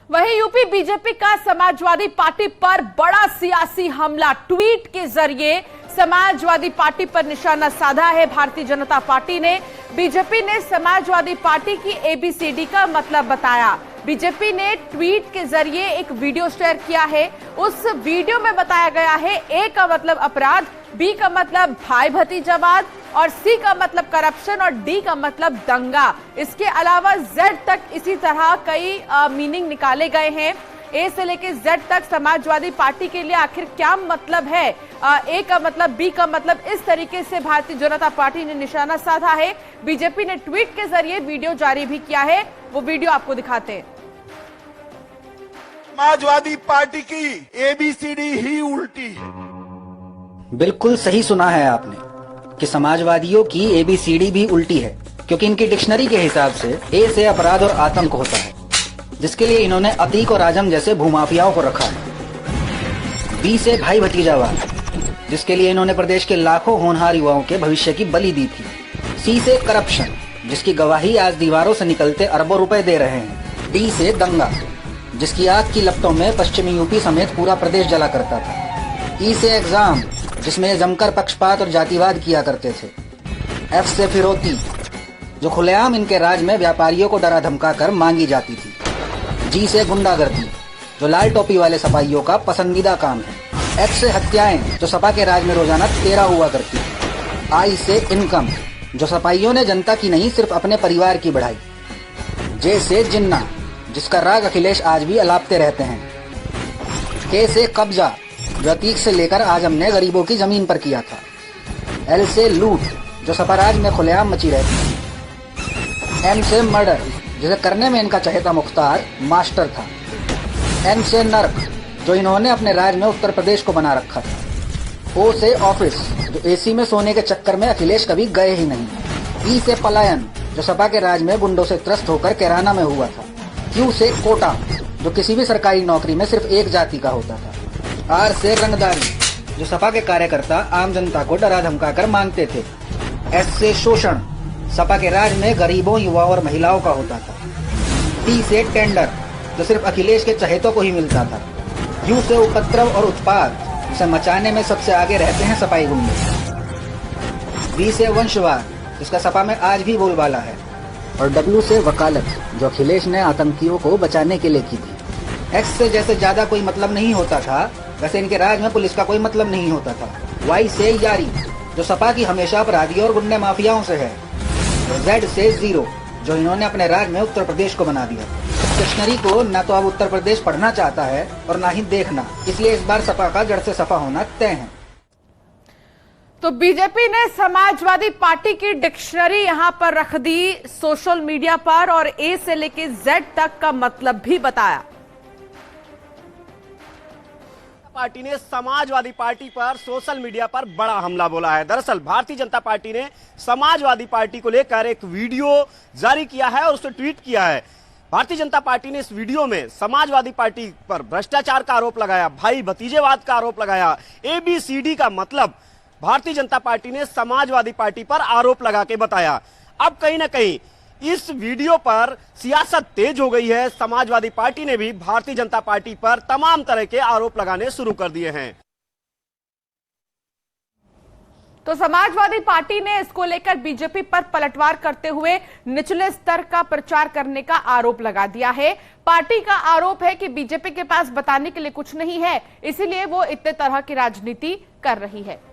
वहीं UP BJP का Samajwadi party पर बड़ा सियासी हमला। ट्वीट के जरिए समाजवादी पार्टी पर निशाना साधा है भारतीय जनता पार्टी ने। बीजेपी ने समाजवादी पार्टी की एबीसीडी का मतलब बताया। बीजेपी ने ट्वीट के जरिए एक वीडियो शेयर किया है। उस वीडियो में बताया गया है ए का मतलब अपराध, बी का मतलब भाई भतीजावाद और सी का मतलब करप्शन और डी का मतलब दंगा। इसके अलावा जेड तक इसी तरह कई मीनिंग निकाले गए हैं। ए से लेकर जेड तक समाजवादी पार्टी के लिए आखिर क्या मतलब है, ए का मतलब, बी का मतलब, इस तरीके से भारतीय जनता पार्टी ने निशाना साधा है। बीजेपी ने ट्वीट के जरिए वीडियो जारी भी किया है। वो वीडियो आपको दिखाते हैं। समाजवादी पार्टी की एबीसीडी ही उल्टी है। बिल्कुल सही सुना है आपने कि समाजवादियों की एबीसीडी भी उल्टी है, क्योंकि इनकी डिक्शनरी के हिसाब से ए से अपराध और आतंक होता है, जिसके लिए इन्होंने अतीक और आजम जैसे भूमाफियाओं को रखा है। बी से भाई भतीजावाद, जिसके लिए इन्होंने प्रदेश के लाखों होनहार युवाओं के भविष्य की बलि दी थी। सी से करप्शन, जिसकी गवाही आज दीवारों से निकलते अरबों रुपए दे रहे हैं। डी से दंगा, जिसकी आग की लपटों में पश्चिमी यूपी समेत पूरा प्रदेश जला करता था। ई से एग्जाम, जिसमें जमकर पक्षपात और जातिवाद किया करते थे। एफ से फिरौती, जो खुलेआम इनके राज में व्यापारियों को डरा धमका कर मांगी जाती थी। जी से गुंडागर्दी, जो लाल टोपी वाले सपाइयों का पसंदीदा काम है। एच से हत्याएं, जो सपा के राज में रोजाना 13 हुआ करती थी। आई से इनकम, जो सपाइयों ने जनता की नहीं सिर्फ अपने परिवार की बढ़ाई। जे से जिन्ना, जिसका राग अखिलेश आज भी अलापते रहते हैं। के से कब्जा, जो अतीक से लेकर आजम ने गरीबों की जमीन पर किया था। एल से लूट, जो सपाराज में खुलेआम मची रहती है। एम से मर्डर, जिसे करने में इनका चहेता मुख्तार मास्टर था। एन से नर्क, जो इन्होंने अपने राज में उत्तर प्रदेश को बना रखा था। ओ से ऑफिस, जो एसी में सोने के चक्कर में अखिलेश कभी गए ही नहीं। ई से पलायन, जो सपा के राज में गुंडों से त्रस्त होकर कैराना में हुआ था। क्यू से कोटा, जो किसी भी सरकारी नौकरी में सिर्फ एक जाति का होता था। आर से रंगदारी, जो सपा के कार्यकर्ता आम जनता को डरा धमका कर मांगते थे। एस से शोषण, सपा के राज में गरीबों, युवाओं और महिलाओं का होता था। टी से टेंडर, जो सिर्फ अखिलेश के चहेतों को ही मिलता था। यू से उपद्रव और उत्पाद, जिसे मचाने में सबसे आगे रहते हैं सपाई गुंडे। बी से वंशवाद, जिसका सपा में आज भी बोलबाला है। और डब्ल्यू से वकालत, जो अखिलेश ने आतंकियों को बचाने के लिए की थी। एक्स से जैसे ज्यादा कोई मतलब नहीं होता था, वैसे इनके राज में पुलिस का कोई मतलब नहीं होता था। वाई से यारी, जो सपा की हमेशा अपराधियों और गुंडे माफियाओं से है। और जेड से जीरो, जो इन्होंने अपने राज में उत्तर प्रदेश को बना दिया। डिक्शनरी को न तो अब उत्तर प्रदेश पढ़ना चाहता है और ना ही देखना, इसलिए इस बार सपा का जड़ से सफा होना तय है। तो बीजेपी ने समाजवादी पार्टी की डिक्शनरी यहां पर रख दी सोशल मीडिया पर और ए से लेकर जेड तक का मतलब भी बताया। पार्टी ने समाजवादी पार्टी पर सोशल मीडिया पर बड़ा हमला बोला है। दरअसल भारतीय जनता पार्टी ने समाजवादी पार्टी को लेकर एक वीडियो जारी किया है और उसे ट्वीट किया है। भारतीय जनता पार्टी ने इस वीडियो में समाजवादी पार्टी पर भ्रष्टाचार का आरोप लगाया, भाई भतीजेवाद का आरोप लगाया। एबीसीडी का मतलब भारतीय जनता पार्टी ने समाजवादी पार्टी पर आरोप लगा के बताया। अब कहीं ना कहीं इस वीडियो पर सियासत तेज हो गई है। समाजवादी पार्टी ने भी भारतीय जनता पार्टी पर तमाम तरह के आरोप लगाने शुरू कर दिए हैं। तो समाजवादी पार्टी ने इसको लेकर बीजेपी पर पलटवार करते हुए निचले स्तर का प्रचार करने का आरोप लगा दिया है। पार्टी का आरोप है कि बीजेपी के पास बताने के लिए कुछ नहीं है, इसीलिए वो इतने तरह की राजनीति कर रही है।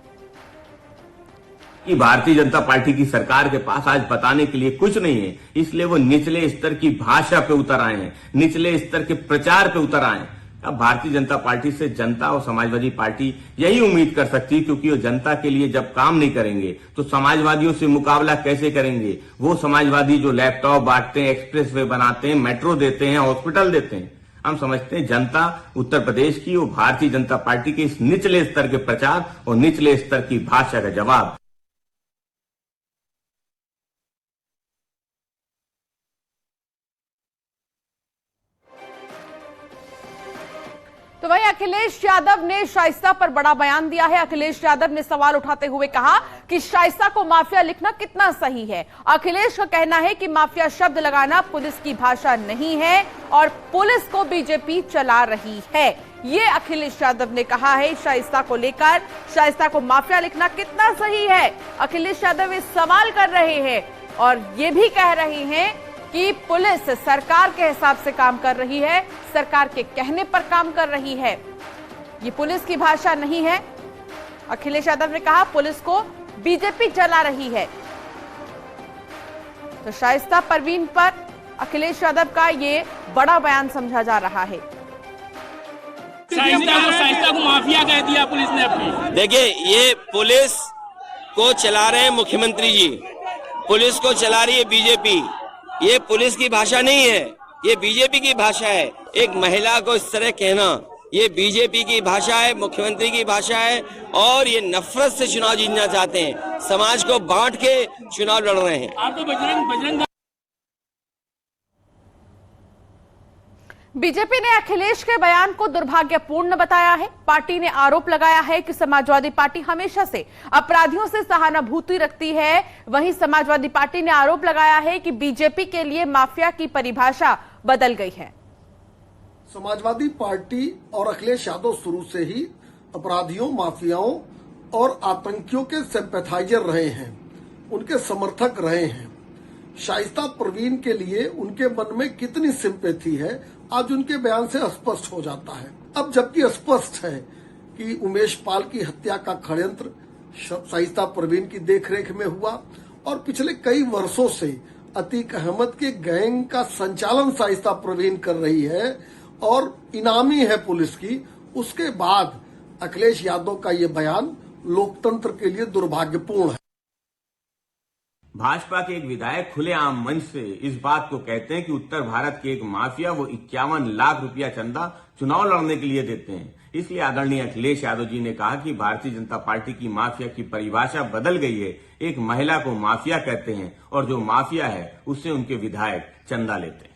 कि भारतीय जनता पार्टी की सरकार के पास आज बताने के लिए कुछ नहीं है, इसलिए वो निचले स्तर की भाषा पे उतर आए हैं, निचले स्तर के प्रचार पे उतर आए हैं। अब भारतीय जनता पार्टी से जनता और समाजवादी पार्टी यही उम्मीद कर सकती है, क्योंकि वो जनता के लिए जब काम नहीं करेंगे तो समाजवादियों से मुकाबला कैसे करेंगे। वो समाजवादी जो लैपटॉप बांटते हैं, एक्सप्रेस वे बनाते हैं, मेट्रो देते हैं, हॉस्पिटल देते हैं। हम समझते हैं जनता उत्तर प्रदेश की और भारतीय जनता पार्टी के इस निचले स्तर के प्रचार और निचले स्तर की भाषा का जवाब। तो तो वहीं अखिलेश यादव ने शाइस्ता पर बड़ा बयान दिया है। अखिलेश यादव ने सवाल उठाते हुए कहा कि शाइस्ता को माफिया लिखना कितना सही है। अखिलेश का कहना है कि माफिया शब्द लगाना पुलिस की भाषा नहीं है और पुलिस को बीजेपी चला रही है। ये अखिलेश यादव ने कहा है शाइस्ता को लेकर। शाइस्ता को माफिया लिखना कितना सही है, अखिलेश यादव इस सवाल कर रहे हैं और ये भी कह रहे हैं कि पुलिस सरकार के हिसाब से काम कर रही है, सरकार के कहने पर काम कर रही है। ये पुलिस की भाषा नहीं है। अखिलेश यादव ने कहा पुलिस को बीजेपी चला रही है। तो शाइस्ता परवीन पर अखिलेश यादव का ये बड़ा बयान समझा जा रहा है। शाइस्ता को माफिया कह दिया पुलिस ने अपनी। देखिए, ये पुलिस को चला रहे हैं मुख्यमंत्री जी, पुलिस को चला रही है बीजेपी। ये पुलिस की भाषा नहीं है, ये बीजेपी की भाषा है। एक महिला को इस तरह कहना, ये बीजेपी की भाषा है, मुख्यमंत्री की भाषा है और ये नफरत से चुनाव जीतना चाहते हैं, समाज को बांट के चुनाव लड़ रहे हैं। आप तो बजरंग बीजेपी ने अखिलेश के बयान को दुर्भाग्यपूर्ण बताया है। पार्टी ने आरोप लगाया है कि समाजवादी पार्टी हमेशा से अपराधियों से सहानुभूति रखती है। वहीं समाजवादी पार्टी ने आरोप लगाया है कि बीजेपी के लिए माफिया की परिभाषा बदल गई है। समाजवादी पार्टी और अखिलेश यादव शुरू से ही अपराधियों, माफियाओं और आतंकियों के सिंपैथाइजर रहे हैं, उनके समर्थक रहे हैं। शाइस्ता परवीन के लिए उनके मन में कितनी सिंपैथी है आज उनके बयान से स्पष्ट हो जाता है। अब जबकि स्पष्ट है कि उमेश पाल की हत्या का षड्यंत्र शाइस्ता परवीन की देखरेख में हुआ और पिछले कई वर्षों से अतीक अहमद के गैंग का संचालन शाइस्ता परवीन कर रही है और इनामी है पुलिस की। उसके बाद अखिलेश यादव का ये बयान लोकतंत्र के लिए दुर्भाग्यपूर्ण है। भाजपा के एक विधायक खुलेआम मंच से इस बात को कहते हैं कि उत्तर भारत के एक माफिया वो 51 लाख रुपया चंदा चुनाव लड़ने के लिए देते हैं। इसलिए आदरणीय अखिलेश यादव जी ने कहा कि भारतीय जनता पार्टी की माफिया की परिभाषा बदल गई है। एक महिला को माफिया कहते हैं और जो माफिया है उससे उनके विधायक चंदा लेते हैं।